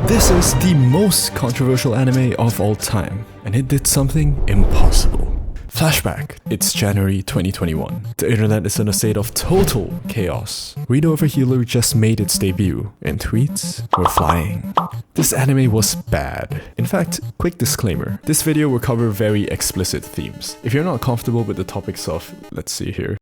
This is the most controversial anime of all time, and it did something impossible. Flashback. It's January 2021. The internet is in a state of total chaos. Read Over Healer just made its debut, and tweets were flying. This anime was bad. In fact, quick disclaimer, this video will cover very explicit themes. If you're not comfortable with the topics of, let's see here,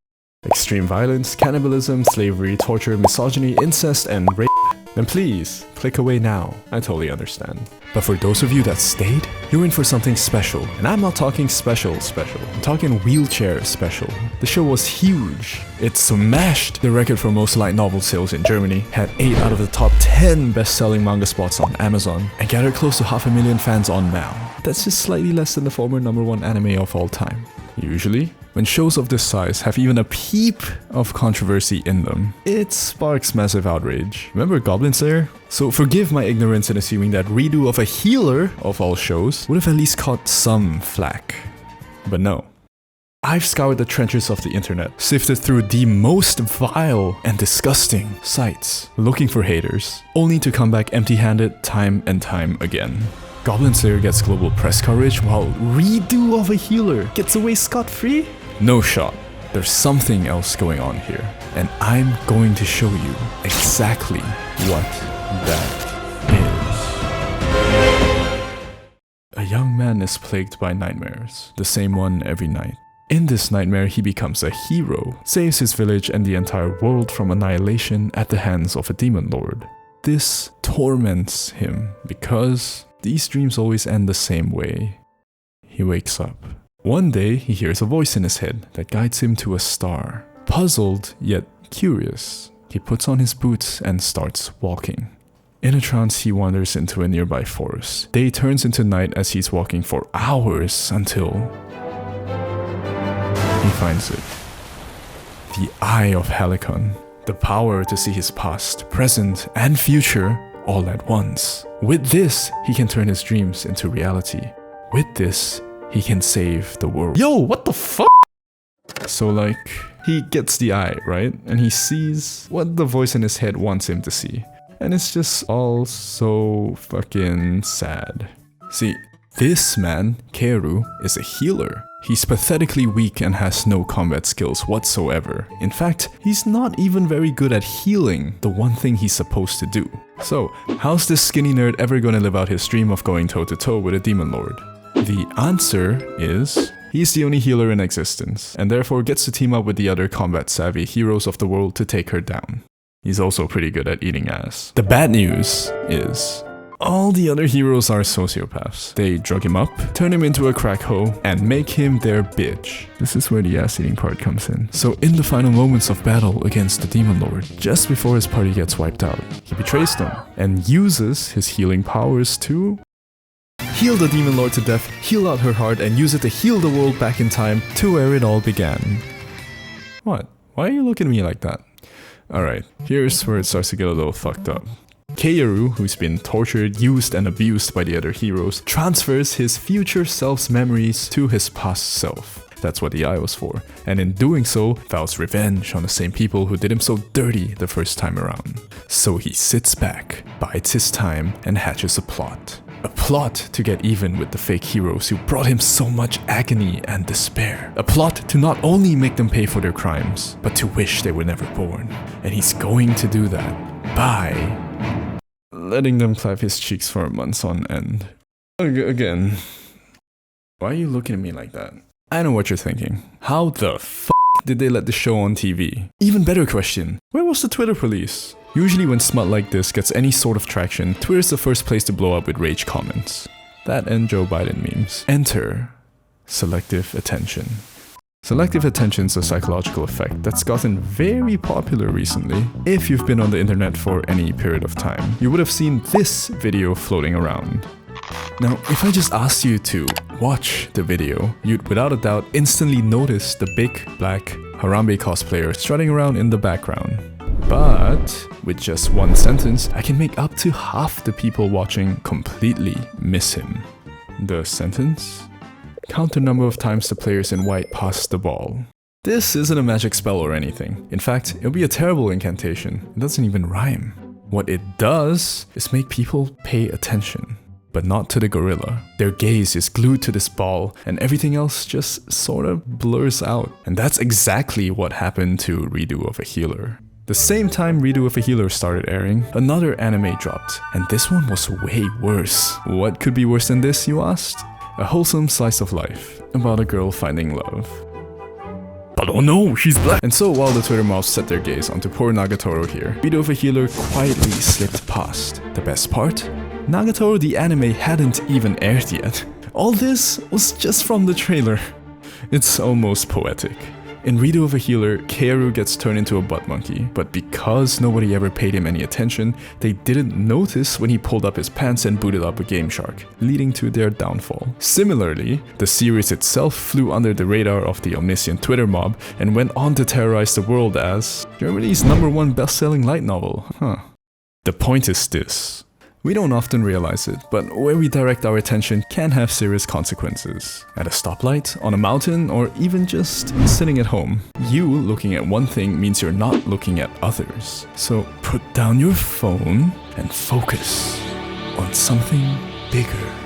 extreme violence, cannibalism, slavery, torture, misogyny, incest, and rape, then please, click away now. I totally understand. But for those of you that stayed, you're in for something special. And I'm not talking special. I'm talking wheelchair special. The show was huge. It smashed the record for most light novel sales in Germany, had 8 out of the top 10 best-selling manga spots on Amazon, and gathered close to 500,000 fans on now. That's just slightly less than the former #1 anime of all time. Usually, when shows of this size have even a peep of controversy in them, it sparks massive outrage. Remember Goblin Slayer? So forgive my ignorance in assuming that Redo of a Healer, of all shows, would have at least caught some flack. But no. I've scoured the trenches of the internet, sifted through the most vile and disgusting sites, looking for haters, only to come back empty-handed time and time again. Goblin Slayer gets global press coverage while Redo of a Healer gets away scot-free? No shot. There's something else going on here, and I'm going to show you exactly what that is. A young man is plagued by nightmares, the same one every night. In this nightmare, he becomes a hero, saves his village and the entire world from annihilation at the hands of a demon lord. This torments him because these dreams always end the same way. He wakes up. One day, he hears a voice in his head that guides him to a star. Puzzled, yet curious, he puts on his boots and starts walking. In a trance, he wanders into a nearby forest. Day turns into night as he's walking for hours until he finds it. The Eye of Helicon. The power to see his past, present, and future all at once. With this, he can turn his dreams into reality. With this, he can save the world. Yo, what the fuck? So like, he gets the eye, right? And he sees what the voice in his head wants him to see. And it's just all so fucking sad. See, this man, Keru, is a healer. He's pathetically weak and has no combat skills whatsoever. In fact, he's not even very good at healing, the one thing he's supposed to do. So, how's this skinny nerd ever gonna live out his dream of going toe-to-toe with a demon lord? The answer is, he's the only healer in existence, and therefore gets to team up with the other combat-savvy heroes of the world to take her down. He's also pretty good at eating ass. The bad news is, all the other heroes are sociopaths. They drug him up, turn him into a crack hoe, and make him their bitch. This is where the ass-eating part comes in. So in the final moments of battle against the Demon Lord, just before his party gets wiped out, he betrays them and uses his healing powers to heal the Demon Lord to death, heal out her heart, and use it to heal the world back in time to where it all began. What? Why are you looking at me like that? Alright, here's where it starts to get a little fucked up. Keru, who's been tortured, used, and abused by the other heroes, transfers his future self's memories to his past self. That's what the eye was for. And in doing so, vows revenge on the same people who did him so dirty the first time around. So he sits back, bides his time, and hatches a plot. A plot to get even with the fake heroes who brought him so much agony and despair. A plot to not only make them pay for their crimes, but to wish they were never born. And he's going to do that by letting them clap his cheeks for months on end. Again, why are you looking at me like that? I know what you're thinking. How the f*** did they let the show on TV? Even better question, where was the Twitter police? Usually when smut like this gets any sort of traction, Twitter's the first place to blow up with rage comments. That and Joe Biden memes. Enter selective attention. Selective attention's a psychological effect that's gotten very popular recently. If you've been on the internet for any period of time, you would have seen this video floating around. Now, if I just asked you to watch the video, you'd without a doubt instantly notice the big black Harambe cosplayer strutting around in the background. But with just one sentence, I can make up to half the people watching completely miss him. The sentence? Count the number of times the players in white pass the ball. This isn't a magic spell or anything. In fact, it'll be a terrible incantation. It doesn't even rhyme. What it does is make people pay attention, but not to the gorilla. Their gaze is glued to this ball, and everything else just sort of blurs out. And that's exactly what happened to Redo of a Healer. The same time Redo of a Healer started airing, another anime dropped, and this one was way worse. What could be worse than this, you asked? A wholesome slice of life, about a girl finding love. But oh no, she's black! And so while the Twitter mobs set their gaze onto poor Nagatoro here, Redo of a Healer quietly slipped past. The best part? Nagatoro the anime hadn't even aired yet. All this was just from the trailer. It's almost poetic. In Redo of a Healer, Kaoru gets turned into a butt monkey, but because nobody ever paid him any attention, they didn't notice when he pulled up his pants and booted up a Game Shark, leading to their downfall. Similarly, the series itself flew under the radar of the omniscient Twitter mob and went on to terrorize the world as Germany's #1 best-selling light novel. The point is this. We don't often realize it, but where we direct our attention can have serious consequences. At a stoplight, on a mountain, or even just sitting at home. You looking at one thing means you're not looking at others. So put down your phone and focus on something bigger.